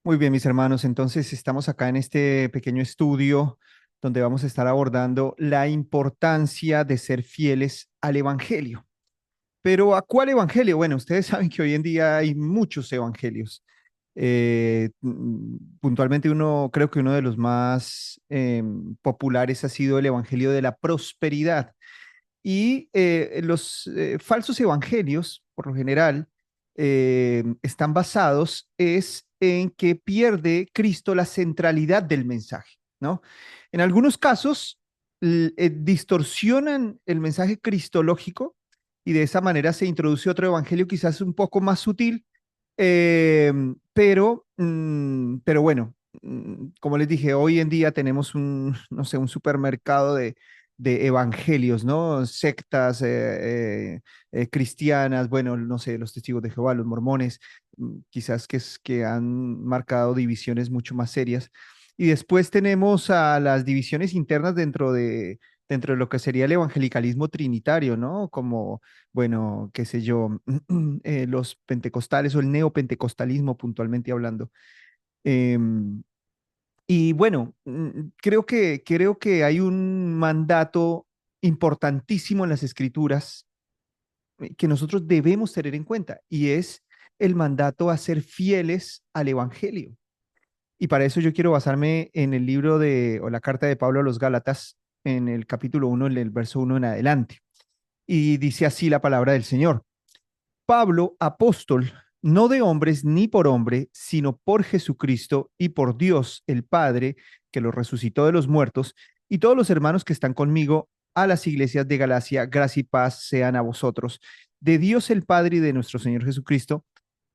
Muy bien, mis hermanos. Entonces, estamos acá en este pequeño estudio donde vamos a estar abordando la importancia de ser fieles al Evangelio. Pero ¿a cuál Evangelio? Bueno, ustedes saben que hoy en día hay muchos evangelios. Puntualmente creo que uno de los más populares ha sido el Evangelio de la Prosperidad. Y los falsos evangelios, por lo general, están basados en que pierde Cristo la centralidad del mensaje, ¿no? En algunos casos, distorsionan el mensaje cristológico y de esa manera se introduce otro evangelio quizás un poco más sutil, pero bueno, como les dije, hoy en día tenemos no sé, un supermercado de evangelios, ¿no? Sectas cristianas, bueno, no sé, los testigos de Jehová, los mormones, quizás que han marcado divisiones mucho más serias. Y después tenemos a las divisiones internas dentro de lo que sería el evangelicalismo trinitario, ¿no? Como, bueno, qué sé yo, los pentecostales o el neopentecostalismo puntualmente hablando. Em, y bueno, creo que hay un mandato importantísimo en las escrituras que nosotros debemos tener en cuenta y es el mandato a ser fieles al Evangelio. Y para eso yo quiero basarme en el libro o la carta de Pablo a los Gálatas, en el capítulo 1, en el verso 1 en adelante. Y dice así la palabra del Señor. Pablo, apóstol, no de hombres ni por hombre, sino por Jesucristo y por Dios el Padre, que lo resucitó de los muertos, y todos los hermanos que están conmigo a las iglesias de Galacia, gracia y paz sean a vosotros, de Dios el Padre y de nuestro Señor Jesucristo,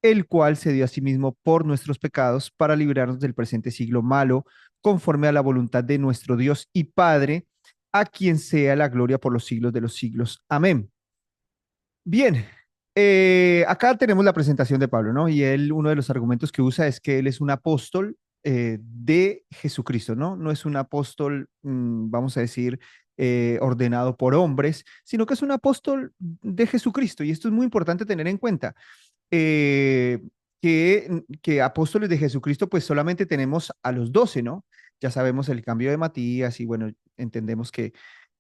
el cual se dio a sí mismo por nuestros pecados para librarnos del presente siglo malo, conforme a la voluntad de nuestro Dios y Padre, a quien sea la gloria por los siglos de los siglos. Amén. Bien, acá tenemos la presentación de Pablo, ¿no? Y él, uno de los argumentos que usa es que él es un apóstol de Jesucristo, ¿no? No es un apóstol, vamos a decir, ordenado por hombres, sino que es un apóstol de Jesucristo. Y esto es muy importante tener en cuenta, eh, que apóstoles de Jesucristo, pues solamente tenemos a los 12, ¿no? Ya sabemos el cambio de Matías y bueno, entendemos que,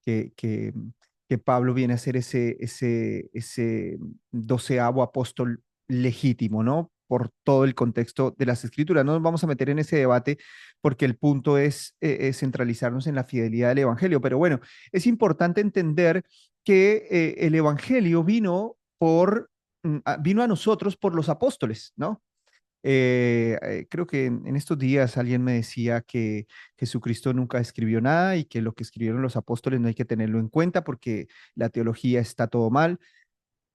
que, que Pablo viene a ser ese doceavo apóstol legítimo, ¿no? Por todo el contexto de las escrituras. No nos vamos a meter en ese debate porque el punto es centralizarnos en la fidelidad del Evangelio. Pero bueno, es importante entender que el Evangelio vino a nosotros por los apóstoles, ¿no? Creo que en estos días alguien me decía que Jesucristo nunca escribió nada y que lo que escribieron los apóstoles no hay que tenerlo en cuenta porque la teología está todo mal.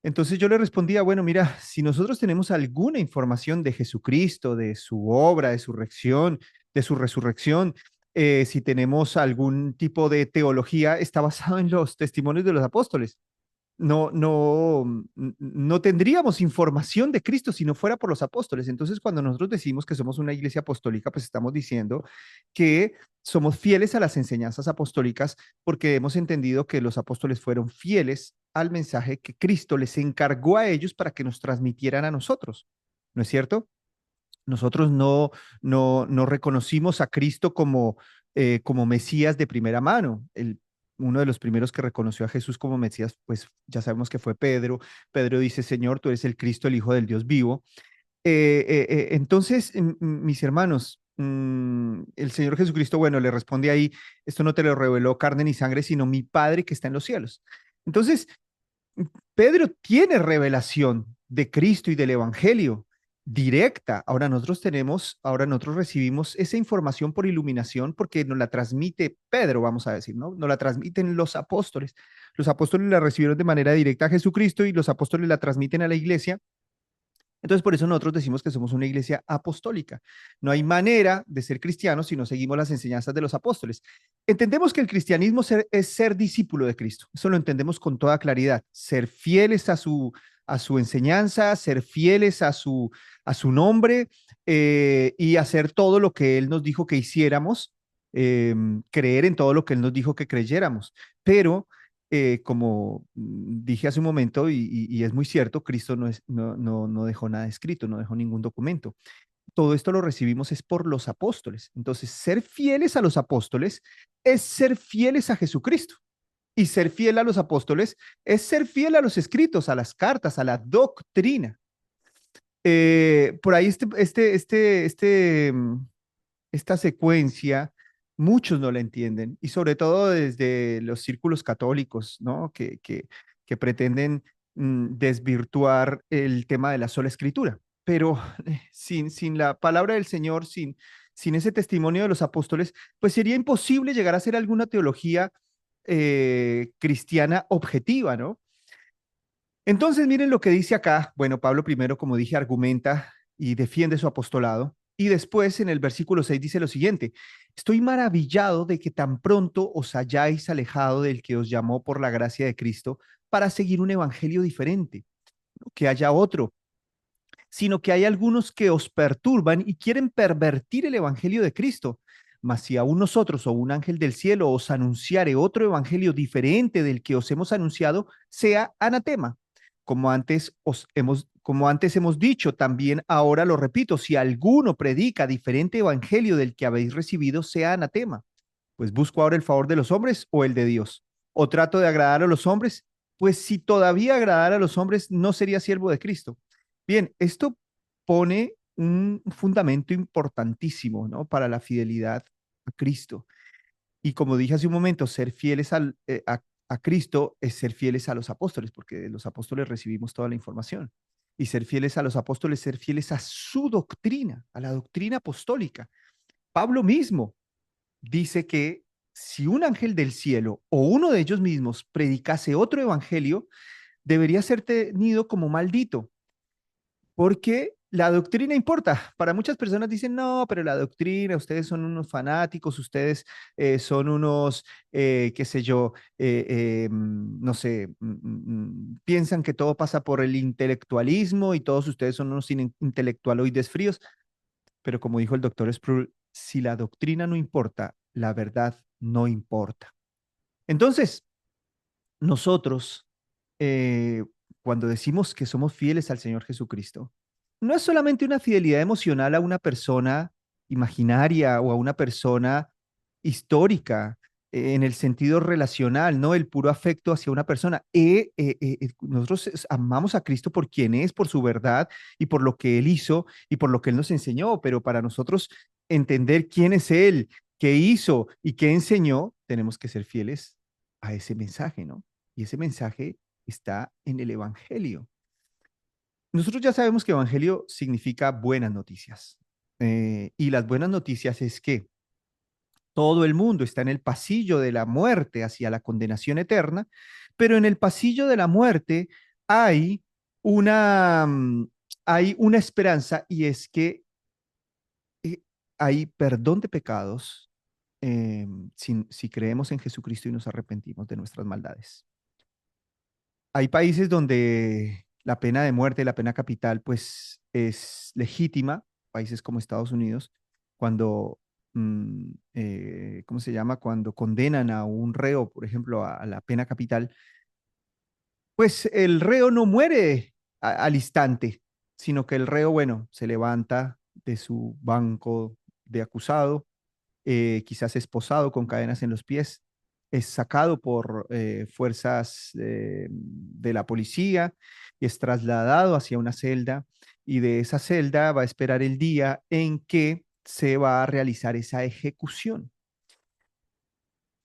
Entonces yo le respondía, bueno, mira, si nosotros tenemos alguna información de Jesucristo, de su obra, de su resurrección, si tenemos algún tipo de teología, está basado en los testimonios de los apóstoles. No tendríamos información de Cristo si no fuera por los apóstoles. Entonces, cuando nosotros decimos que somos una iglesia apostólica, pues estamos diciendo que somos fieles a las enseñanzas apostólicas porque hemos entendido que los apóstoles fueron fieles al mensaje que Cristo les encargó a ellos para que nos transmitieran a nosotros. ¿No es cierto? Nosotros no reconocimos a Cristo como Mesías de primera mano. Uno de los primeros que reconoció a Jesús como Mesías, pues ya sabemos que fue Pedro. Pedro dice, Señor, tú eres el Cristo, el Hijo del Dios vivo. Entonces, mis hermanos, el Señor Jesucristo, bueno, le responde ahí, esto no te lo reveló carne ni sangre, sino mi Padre que está en los cielos. Entonces, Pedro tiene revelación de Cristo y del Evangelio directa. Ahora nosotros recibimos esa información por iluminación porque nos la transmite Pedro, vamos a decir, ¿no? Nos la transmiten los apóstoles. Los apóstoles la recibieron de manera directa a Jesucristo y los apóstoles la transmiten a la iglesia. Entonces, por eso nosotros decimos que somos una iglesia apostólica. No hay manera de ser cristianos si no seguimos las enseñanzas de los apóstoles. Entendemos que el cristianismo es ser discípulo de Cristo. Eso lo entendemos con toda claridad. Ser fieles a su enseñanza, ser fieles a su nombre y hacer todo lo que Él nos dijo que hiciéramos, creer en todo lo que Él nos dijo que creyéramos. Pero como dije hace un momento, y es muy cierto, Cristo no dejó nada escrito, no dejó ningún documento. todo esto lo recibimos es por los apóstoles. Entonces, ser fieles a los apóstoles es ser fieles a Jesucristo. Y ser fiel a los apóstoles es ser fiel a los escritos, a las cartas, a la doctrina. Por ahí esta secuencia, muchos no la entienden, y sobre todo desde los círculos católicos, ¿no? Que pretenden desvirtuar el tema de la sola escritura. Pero sin la palabra del Señor, sin ese testimonio de los apóstoles, pues sería imposible llegar a hacer alguna teología cristiana objetiva, ¿no? Entonces, miren lo que dice acá. Bueno, Pablo primero, como dije, argumenta y defiende su apostolado. Y después, en el versículo 6 dice lo siguiente: estoy maravillado de que tan pronto os hayáis alejado del que os llamó por la gracia de Cristo para seguir un evangelio diferente, no que haya otro, sino que hay algunos que os perturban y quieren pervertir el evangelio de Cristo. Mas si aún nosotros o un ángel del cielo os anunciare otro evangelio diferente del que os hemos anunciado, sea anatema. Como antes hemos dicho, también ahora lo repito, si alguno predica diferente evangelio del que habéis recibido, sea anatema. Pues busco ahora el favor de los hombres o el de Dios. O trato de agradar a los hombres, pues si todavía agradara a los hombres, no sería siervo de Cristo. Bien, esto pone un fundamento importantísimo, ¿no? Para la fidelidad a Cristo. Y como dije hace un momento, ser fieles a Cristo es ser fieles a los apóstoles, porque de los apóstoles recibimos toda la información. Y ser fieles a los apóstoles, ser fieles a su doctrina, a la doctrina apostólica. Pablo mismo dice que si un ángel del cielo o uno de ellos mismos predicase otro evangelio, debería ser tenido como maldito, porque la doctrina importa. Para muchas personas dicen, no, pero la doctrina, ustedes son unos fanáticos, ustedes son unos, qué sé yo, no sé, piensan que todo pasa por el intelectualismo y todos ustedes son unos intelectualoides fríos. Pero como dijo el doctor Sproul, si la doctrina no importa, la verdad no importa. Entonces, nosotros, cuando decimos que somos fieles al Señor Jesucristo, no es solamente una fidelidad emocional a una persona imaginaria o a una persona histórica, en el sentido relacional, ¿no? El puro afecto hacia una persona. Nosotros amamos a Cristo por quien es, por su verdad y por lo que Él hizo y por lo que Él nos enseñó, pero para nosotros entender quién es Él, qué hizo y qué enseñó, tenemos que ser fieles a ese mensaje, ¿no? Y ese mensaje está en el Evangelio. Nosotros ya sabemos que Evangelio significa buenas noticias. Y las buenas noticias es que todo el mundo está en el pasillo de la muerte hacia la condenación eterna, pero en el pasillo de la muerte hay una, mm, hay una esperanza, y es que eh, hay perdón de pecados si creemos en Jesucristo y nos arrepentimos de nuestras maldades. Hay países donde la pena de muerte, la pena capital, pues es legítima, países como Estados Unidos, cuando, ¿cómo se llama? Cuando condenan a un reo, por ejemplo, a la pena capital, pues el reo no muere al instante, sino que el reo, bueno, se levanta de su banco de acusado, quizás esposado con cadenas en los pies, es sacado por fuerzas de la policía y es trasladado hacia una celda, y de esa celda va a esperar el día en que se va a realizar esa ejecución.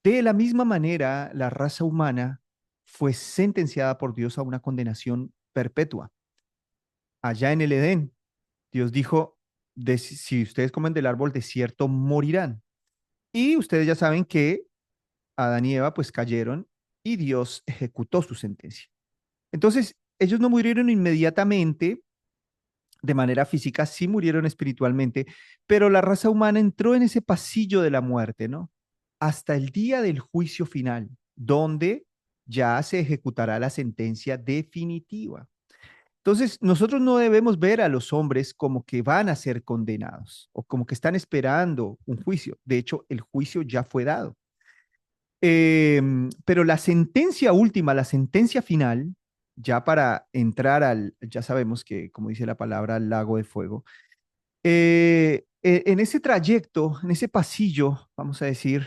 De la misma manera, la raza humana fue sentenciada por Dios a una condenación perpetua. Allá en el Edén, Dios dijo, si ustedes comen del árbol, de cierto morirán. Y ustedes ya saben que Adán y Eva pues cayeron y Dios ejecutó su sentencia. Entonces, ellos no murieron inmediatamente de manera física, sí murieron espiritualmente, pero la raza humana entró en ese pasillo de la muerte, ¿no? Hasta el día del juicio final, donde ya se ejecutará la sentencia definitiva. Entonces, nosotros no debemos ver a los hombres como que van a ser condenados o como que están esperando un juicio. De hecho, el juicio ya fue dado. Pero la sentencia última, la sentencia final, ya para entrar ya sabemos que, como dice la palabra, al lago de fuego, En ese trayecto, en ese pasillo, vamos a decir,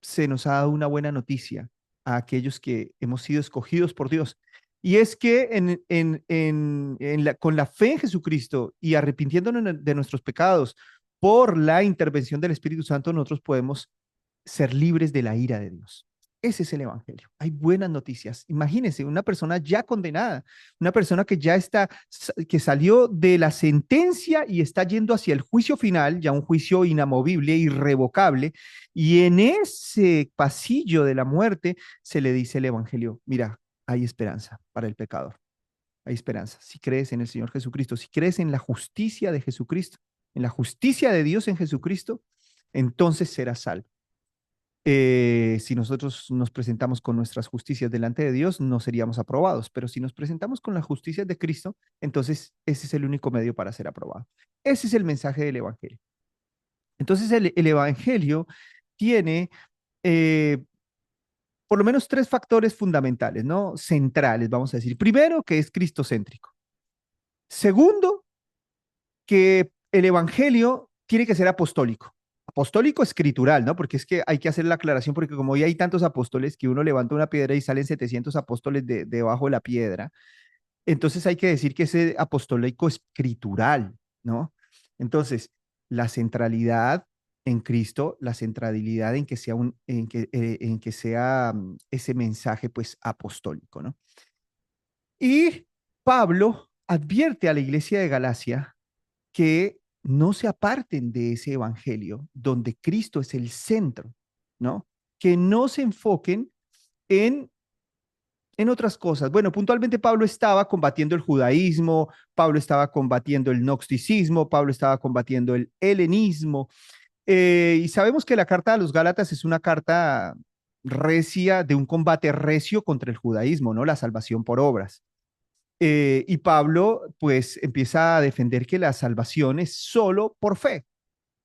se nos ha dado una buena noticia a aquellos que hemos sido escogidos por Dios. Y es que con la fe en Jesucristo y arrepintiéndonos de nuestros pecados por la intervención del Espíritu Santo, nosotros podemos ser libres de la ira de Dios. Ese es el Evangelio. Hay buenas noticias. Imagínense, una persona ya condenada, una persona que ya está, que salió de la sentencia y está yendo hacia el juicio final, ya un juicio inamovible, irrevocable, y en ese pasillo de la muerte se le dice el Evangelio, mira, hay esperanza para el pecador, hay esperanza. Si crees en el Señor Jesucristo, si crees en la justicia de Jesucristo, en la justicia de Dios en Jesucristo, entonces serás salvo. Si nosotros nos presentamos con nuestras justicias delante de Dios, no seríamos aprobados, pero si nos presentamos con las justicias de Cristo, entonces ese es el único medio para ser aprobado. Ese es el mensaje del Evangelio. Entonces el Evangelio tiene eh, por lo menos tres factores fundamentales, ¿no? Centrales, vamos a decir. Primero, que es cristocéntrico. Segundo, que el Evangelio tiene que ser apostólico. Apostólico escritural, ¿no? Porque es que hay que hacer la aclaración, porque como hoy hay tantos apóstoles que uno levanta una piedra y salen 700 apóstoles debajo de la piedra, entonces hay que decir que ese apostólico escritural, ¿no? Entonces, la centralidad en Cristo, la centralidad en que sea, en que sea ese mensaje pues apostólico, ¿no? Y Pablo advierte a la iglesia de Galacia que no se aparten de ese evangelio donde Cristo es el centro, ¿no? Que no se enfoquen en otras cosas. Bueno, puntualmente Pablo estaba combatiendo el judaísmo, Pablo estaba combatiendo el gnosticismo, Pablo estaba combatiendo el helenismo, y sabemos que la carta a los Gálatas es una carta recia de un combate recio contra el judaísmo, ¿no? La salvación por obras. Y Pablo pues empieza a defender que la salvación es solo por fe,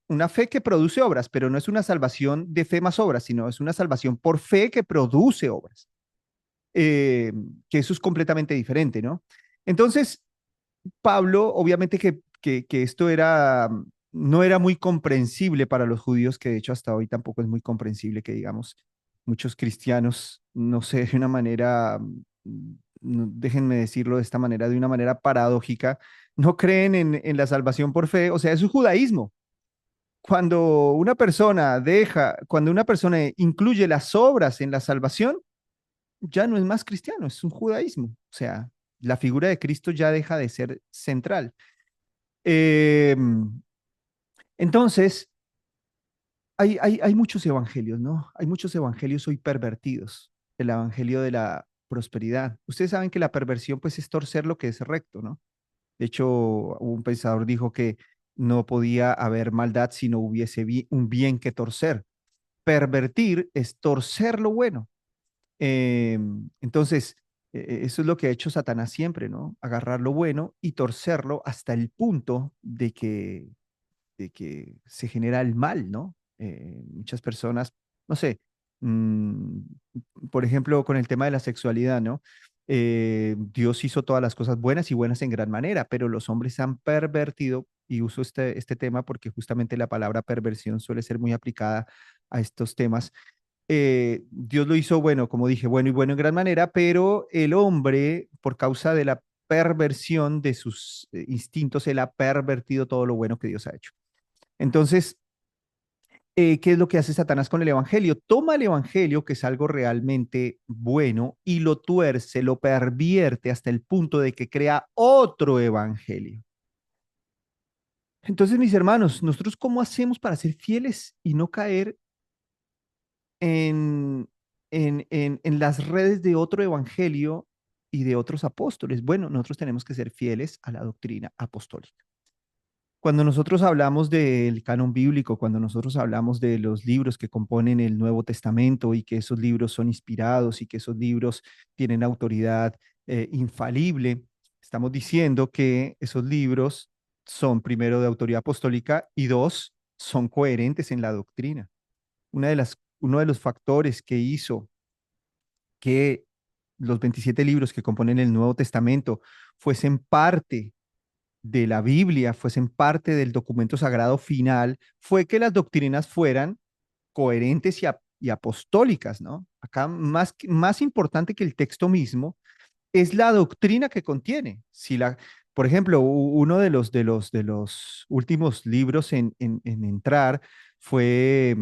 una fe que produce obras, pero no es una salvación de fe más obras, sino es una salvación por fe que produce obras, eh, que eso es completamente diferente, ¿no? Entonces, Pablo, obviamente que esto era, no era muy comprensible para los judíos, que de hecho hasta hoy tampoco es muy comprensible que digamos, muchos cristianos, no sé, de una manera, déjenme decirlo de esta manera, de una manera paradójica, no creen en la salvación por fe, o sea, es un judaísmo. Cuando una persona incluye las obras en la salvación, ya no es más cristiano, es un judaísmo. O sea, la figura de Cristo ya deja de ser central. Eh, entonces, hay muchos evangelios, ¿no? Hay muchos evangelios hoy pervertidos. El evangelio de la prosperidad. Ustedes saben que la perversión, pues, es torcer lo que es recto, ¿no? De hecho, un pensador dijo que no podía haber maldad si no hubiese un bien que torcer. Pervertir es torcer lo bueno. Entonces, eso es lo que ha hecho Satanás siempre, ¿no? Agarrar lo bueno y torcerlo hasta el punto de que se genera el mal, ¿no? Muchas personas, no sé, mm, por ejemplo, con el tema de la sexualidad, ¿no? Dios hizo todas las cosas buenas y buenas en gran manera, pero los hombres han pervertido, y uso este tema porque justamente la palabra perversión suele ser muy aplicada a estos temas. Dios lo hizo bueno, como dije, bueno y bueno en gran manera, pero el hombre, por causa de la perversión de sus instintos, él ha pervertido todo lo bueno que Dios ha hecho. Entonces, ¿qué es lo que hace Satanás con el Evangelio? Toma el Evangelio, que es algo realmente bueno, y lo tuerce, lo pervierte hasta el punto de que crea otro Evangelio. Entonces, mis hermanos, ¿nosotros cómo hacemos para ser fieles y no caer en, en las redes de otro evangelio y de otros apóstoles? Bueno, nosotros tenemos que ser fieles a la doctrina apostólica. Cuando nosotros hablamos del canon bíblico, cuando nosotros hablamos de los libros que componen el Nuevo Testamento y que esos libros son inspirados y que esos libros tienen autoridad infalible, estamos diciendo que esos libros son primero de autoridad apostólica y dos, son coherentes en la doctrina. Uno de los factores que hizo que los 27 libros que componen el Nuevo Testamento fuesen parte de la Biblia, fuesen parte del documento sagrado final, fue que las doctrinas fueran coherentes y apostólicas, ¿no? Acá más importante que el texto mismo es la doctrina que contiene. Si la, por ejemplo, uno de los últimos libros en entrar fue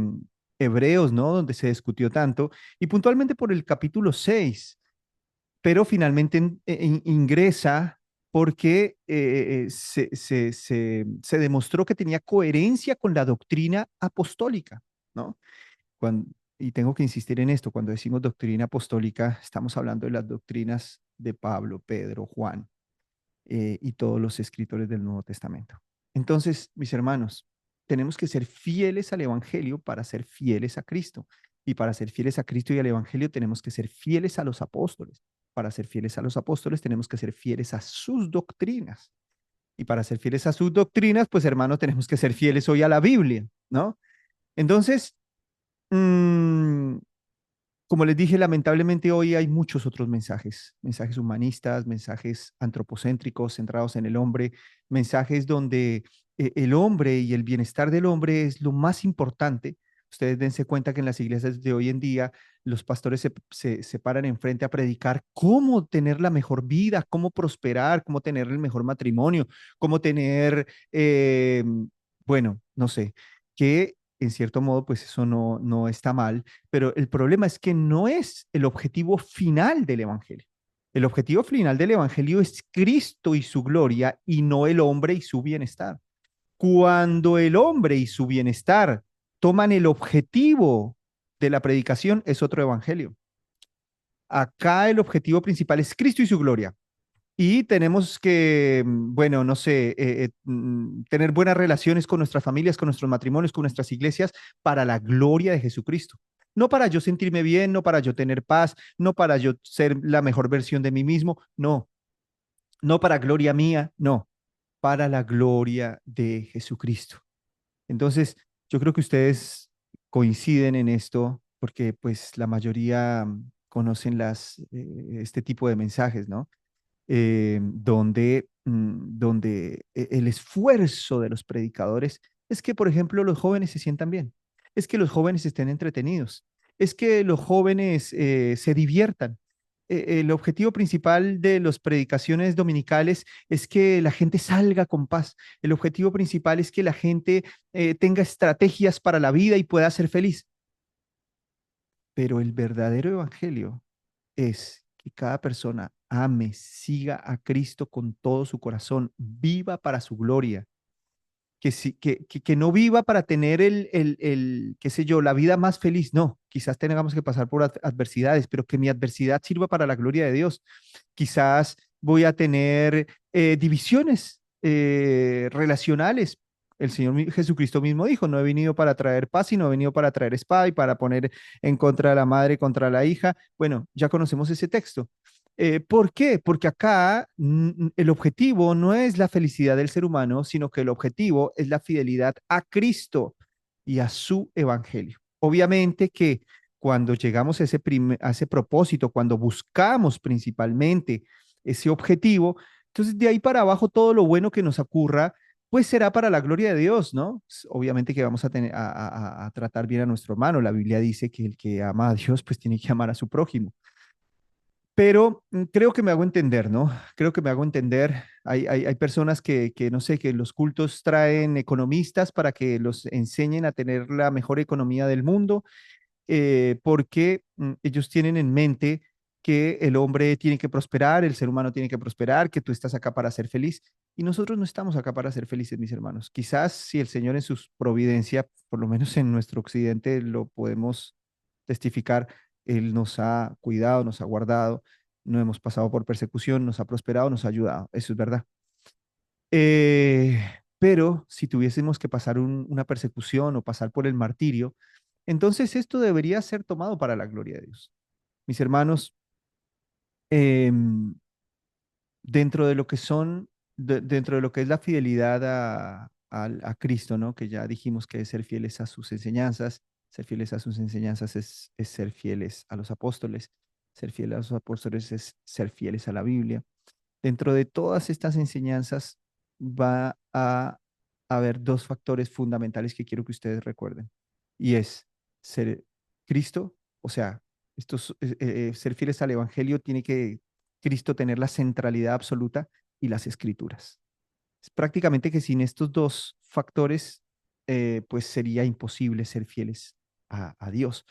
Hebreos, ¿no? Donde se discutió tanto, y puntualmente por el capítulo 6, pero finalmente ingresa porque se demostró que tenía coherencia con la doctrina apostólica, ¿no? Y tengo que insistir en esto, cuando decimos doctrina apostólica, estamos hablando de las doctrinas de Pablo, Pedro, Juan y todos los escritores del Nuevo Testamento. Entonces, mis hermanos, tenemos que ser fieles al Evangelio para ser fieles a Cristo. Y para ser fieles a Cristo y al Evangelio tenemos que ser fieles a los apóstoles. Para ser fieles a los apóstoles tenemos que ser fieles a sus doctrinas. Y para ser fieles a sus doctrinas, pues hermano, tenemos que ser fieles hoy a la Biblia, ¿no? Entonces, mmm, como les dije, lamentablemente hoy hay muchos otros mensajes, mensajes humanistas, mensajes antropocéntricos, centrados en el hombre, mensajes donde el hombre y el bienestar del hombre es lo más importante. Ustedes dense cuenta que en las iglesias de hoy en día los pastores se paran enfrente a predicar cómo tener la mejor vida, cómo prosperar, cómo tener el mejor matrimonio, cómo tener, bueno, no sé, que en cierto modo pues eso no está mal, pero el problema es que no es el objetivo final del Evangelio. El objetivo final del Evangelio es Cristo y su gloria y no el hombre y su bienestar. Cuando el hombre y su bienestar toman el objetivo de la predicación, es otro Evangelio. Acá el objetivo principal es Cristo y su gloria. Y tenemos que, bueno, no sé, tener buenas relaciones con nuestras familias, con nuestros matrimonios, con nuestras iglesias, para la gloria de Jesucristo. No para yo sentirme bien, no para yo tener paz, no para yo ser la mejor versión de mí mismo, no, no para gloria mía, no, para la gloria de Jesucristo. Entonces, yo creo que ustedes coinciden en esto porque pues la mayoría conocen este tipo de mensajes, ¿no? Donde el esfuerzo de los predicadores es que, por ejemplo, los jóvenes se sientan bien, es que los jóvenes estén entretenidos, es que los jóvenes se diviertan. El objetivo principal de las predicaciones dominicales es que la gente salga con paz. El objetivo principal es que la gente tenga estrategias para la vida y pueda ser feliz. Pero el verdadero evangelio es que cada persona ame, siga a Cristo con todo su corazón, viva para su gloria, que no viva para tener qué sé yo, la vida más feliz, no, quizás tengamos que pasar por adversidades, pero que mi adversidad sirva para la gloria de Dios. Quizás voy a tener divisiones relacionales. El Señor Jesucristo mismo dijo, no he venido para traer paz, sino he venido para traer espada y para poner en contra de la madre, contra la hija. Bueno, ya conocemos ese texto. ¿Por qué? Porque acá el objetivo no es la felicidad del ser humano, sino que el objetivo es la fidelidad a Cristo y a su evangelio. Obviamente que cuando llegamos a ese propósito, cuando buscamos principalmente ese objetivo, entonces de ahí para abajo todo lo bueno que nos ocurra, pues será para la gloria de Dios, ¿no? Obviamente que vamos a, tener, a tratar bien a nuestro hermano. La Biblia dice que el que ama a Dios, pues tiene que amar a su prójimo. Pero creo que me hago entender, ¿no? Creo que me hago entender. Hay personas que, no sé, que los cultos traen economistas para que los enseñen a tener la mejor economía del mundo, porque ellos tienen en mente que el hombre tiene que prosperar, el ser humano tiene que prosperar, que tú estás acá para ser feliz. Y nosotros no estamos acá para ser felices, mis hermanos. Quizás si el Señor en su providencia, por lo menos en nuestro occidente, lo podemos testificar, Él nos ha cuidado, nos ha guardado, no hemos pasado por persecución, nos ha prosperado, nos ha ayudado. Eso es verdad. Eh, pero si tuviésemos que pasar una persecución o pasar por el martirio, entonces esto debería ser tomado para la gloria de Dios. Mis hermanos, em, dentro de lo que son, dentro de lo que es la fidelidad a Cristo, ¿no? Que ya dijimos que es ser fieles a sus enseñanzas, ser fieles a sus enseñanzas es ser fieles a los apóstoles, ser fieles a los apóstoles es ser fieles a la Biblia. Dentro de todas estas enseñanzas, va a haber dos factores fundamentales que quiero que ustedes recuerden. Y es ser Cristo, o sea, ser fieles al Evangelio tiene que Cristo tener la centralidad absoluta y las escrituras. Es prácticamente que sin estos dos factores, pues sería imposible ser fieles a Dios.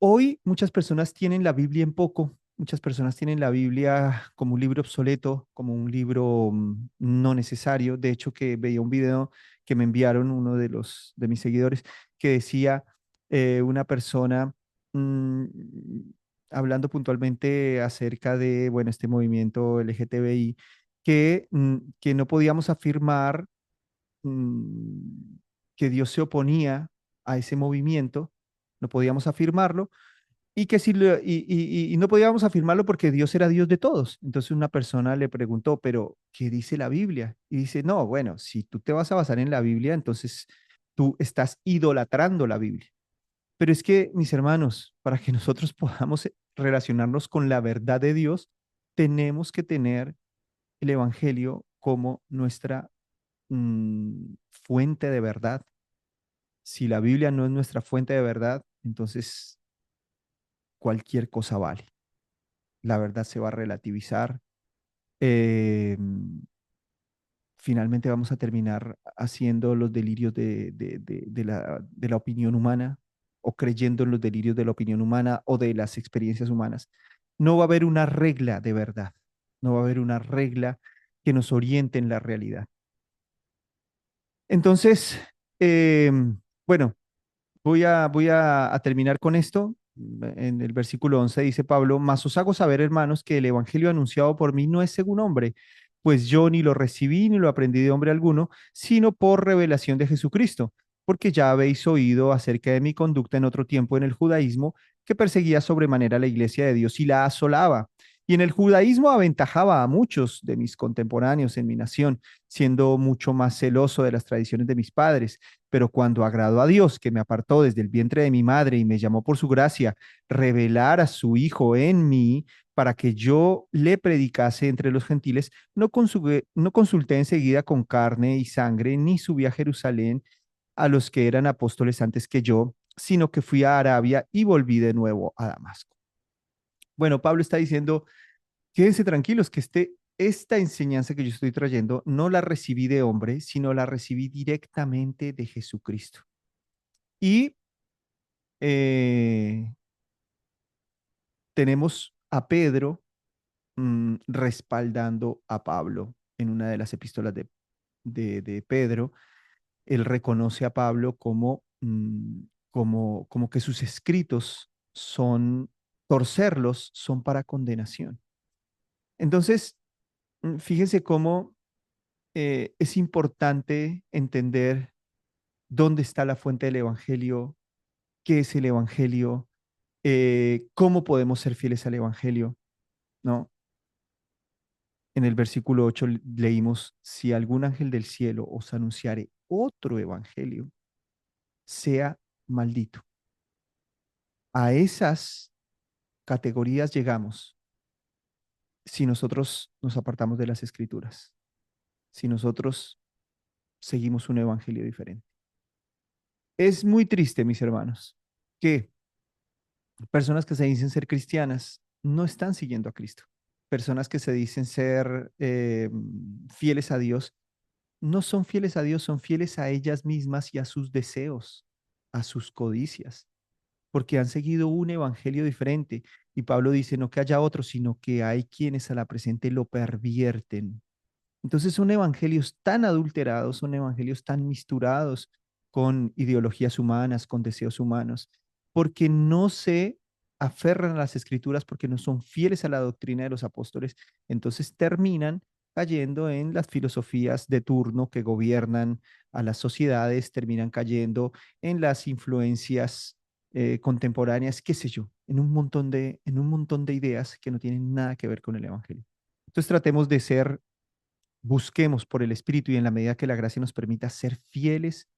Hoy muchas personas tienen la Biblia en poco, muchas personas tienen la Biblia como un libro obsoleto, como un libro no necesario. De hecho, que veía un video que me enviaron uno de mis seguidores que decía una persona mm, hablando puntualmente acerca de, bueno, este movimiento LGTBI, que no podíamos afirmar mm, que Dios se oponía a ese movimiento, no podíamos afirmarlo y que si y no podíamos afirmarlo porque Dios era Dios de todos. Entonces una persona le preguntó, pero ¿qué dice la Biblia? Y dice, no, bueno, si tú te vas a basar en la Biblia, entonces tú estás idolatrando la Biblia. Pero es que, mis hermanos, para que nosotros podamos relacionarnos con la verdad de Dios, tenemos que tener el Evangelio como nuestra fuente de verdad. Si la Biblia no es nuestra fuente de verdad, entonces cualquier cosa vale. La verdad se va a relativizar. eh, Finalmente vamos a terminar haciendo los delirios de la opinión humana o creyendo en los delirios de la opinión humana o de las experiencias humanas. No va a haber una regla de verdad, no va a haber una regla que nos oriente en la realidad. Entonces, eh, bueno, voy a terminar con esto. En el versículo 11 dice Pablo, mas os hago saber, hermanos, que el evangelio anunciado por mí no es según hombre, pues yo ni lo recibí ni lo aprendí de hombre alguno, sino por revelación de Jesucristo, porque ya habéis oído acerca de mi conducta en otro tiempo en el judaísmo, que perseguía sobremanera la iglesia de Dios y la asolaba. Y en el judaísmo aventajaba a muchos de mis contemporáneos en mi nación, siendo mucho más celoso de las tradiciones de mis padres, pero cuando agradó a Dios, que me apartó desde el vientre de mi madre y me llamó por su gracia, revelar a su Hijo en mí para que yo le predicase entre los gentiles, no consulté enseguida con carne y sangre, ni subí a Jerusalén a los que eran apóstoles antes que yo, sino que fui a Arabia y volví de nuevo a Damasco. Bueno, Pablo está diciendo, quédense tranquilos que esta enseñanza que yo estoy trayendo no la recibí de hombre, sino la recibí directamente de Jesucristo. Y eh, tenemos a Pedro respaldando a Pablo en una de las epístolas de Pedro. Él reconoce a Pablo como que sus escritos son, torcerlos son para condenación. Entonces, fíjense cómo es importante entender dónde está la fuente del Evangelio, qué es el Evangelio, cómo podemos ser fieles al Evangelio, ¿no? En el versículo 8 leímos, si algún ángel del cielo os anunciare otro Evangelio, sea maldito. A esas categorías llegamos si nosotros nos apartamos de las escrituras, si nosotros seguimos un Evangelio diferente. Es muy triste, mis hermanos, que personas que se dicen ser cristianas no están siguiendo a Cristo. Personas que se dicen ser fieles a Dios no son fieles a Dios, son fieles a ellas mismas y a sus deseos, a sus codicias, porque han seguido un evangelio diferente. Y Pablo dice, no que haya otro, sino que hay quienes a la presente lo pervierten. Entonces son evangelios tan adulterados, son evangelios tan misturados con ideologías humanas, con deseos humanos, porque no se aferran a las escrituras, porque no son fieles a la doctrina de los apóstoles, entonces terminan cayendo en las filosofías de turno que gobiernan a las sociedades, terminan cayendo en las influencias contemporáneas, qué sé yo, en un montón de ideas que no tienen nada que ver con el Evangelio. Entonces tratemos de ser busquemos por el Espíritu y en la medida que la gracia nos permita ser fieles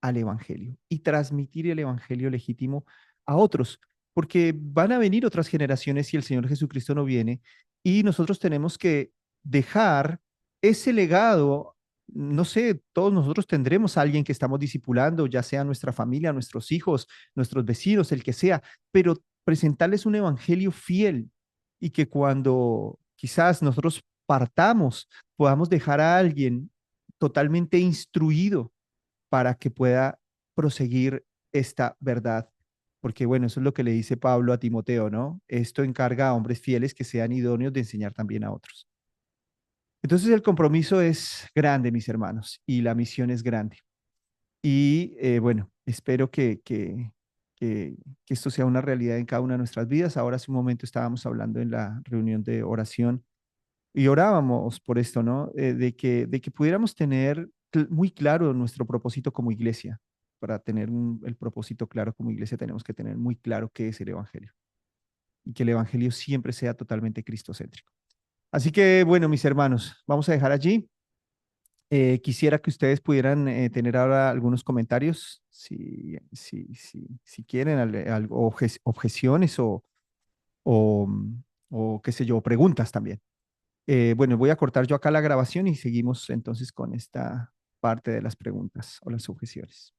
al Evangelio y transmitir el Evangelio legítimo a otros, porque van a venir otras generaciones si el Señor Jesucristo no viene y nosotros tenemos que dejar ese legado, no sé, todos nosotros tendremos a alguien que estamos discipulando, ya sea nuestra familia, nuestros hijos, nuestros vecinos, el que sea, pero presentarles un evangelio fiel y que cuando quizás nosotros partamos, podamos dejar a alguien totalmente instruido para que pueda proseguir esta verdad. Porque bueno, eso es lo que le dice Pablo a Timoteo, ¿no? Esto encarga a hombres fieles que sean idóneos de enseñar también a otros. Entonces el compromiso es grande, mis hermanos, y la misión es grande. Y bueno, espero que, que esto sea una realidad en cada una de nuestras vidas. Ahora hace un momento estábamos hablando en la reunión de oración y orábamos por esto, ¿no? De que pudiéramos tener muy claro nuestro propósito como iglesia. Para tener el propósito claro como iglesia tenemos que tener muy claro qué es el Evangelio y que el Evangelio siempre sea totalmente cristocéntrico. Así que, bueno, mis hermanos, vamos a dejar allí. Quisiera que ustedes pudieran tener ahora algunos comentarios, si quieren, objeciones o, o qué sé yo, preguntas también. Bueno, voy a cortar yo acá la grabación y seguimos entonces con esta parte de las preguntas o las objeciones.